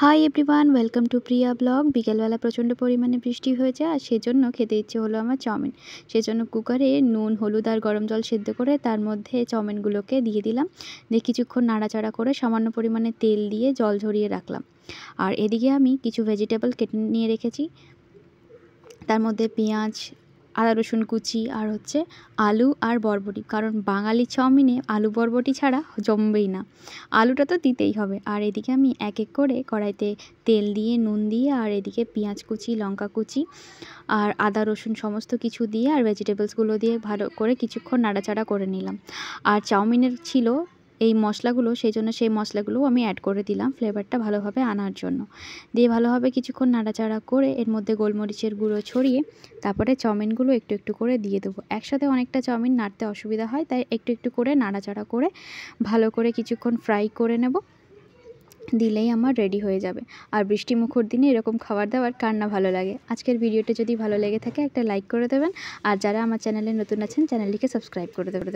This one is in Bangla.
Hi everyone, welcome to Priya blog. বিকেলবেলা প্রচণ্ড পরিমাণে বৃষ্টি হয়েছে, আর সেজন্য খেতে ইচ্ছে হলো আমার চাউমিন। সেজন্য কুকারে নুন, হলুদ আর গরম জল সেদ্ধ করে তার মধ্যে চাউমিনগুলোকে দিয়ে দিলাম। দিয়ে কিছুক্ষণ নাড়াচাড়া করে সামান্য পরিমাণে তেল দিয়ে জল ঝরিয়ে রাখলাম। আর এদিকে আমি কিছু ভেজিটেবল কেটে নিয়ে রেখেছি। তার মধ্যে পেঁয়াজ, আদা রসুন কুচি আর আলু আর বরবটি, কারণ বাঙালি চাউমিনে আলু বরবটি ছাড়া জমবেই না, আলুটা তো দিতেই হবে। আর এদিকে আমি এক এক করে কড়াইতে তেল দিয়ে, নুন দিয়ে, আর এদিকে পেঁয়াজ কুচি, লঙ্কা কুচি আর আদা রসুন সমস্ত কিছু দিয়ে আর ভেজিটেবলসগুলো দিয়ে ভালো করে কিছুক্ষণ নাড়াচাড়া করে নিলাম। আর চাউমিনের ছিল এই মশলাগুলো, সেই জন্য সেই মশলাগুলোও আমি অ্যাড করে দিলাম ফ্লেভারটা ভালোভাবে আনার জন্য। দিয়ে ভালোভাবে কিছুক্ষণ নাড়াচাড়া করে এর মধ্যে গোলমরিচের গুঁড়ো ছড়িয়ে তারপরে চাউমিনগুলো একটু একটু করে দিয়ে দেবো। একসাথে অনেকটা চাউমিন নাড়তে অসুবিধা হয়, তাই একটু একটু করে নাড়াচাড়া করে ভালো করে কিছুক্ষণ ফ্রাই করে নেব। দিলেই আমার রেডি হয়ে যাবে। আর বৃষ্টি মুখর দিনে এরকম খাবার দাবার কার না ভালো লাগে। আজকের ভিডিওটা যদি ভালো লেগে থাকে একটা লাইক করে দেবেন, আর যারা আমার চ্যানেলে নতুন আছেন চ্যানেলটিকে সাবস্ক্রাইব করে দেবেন।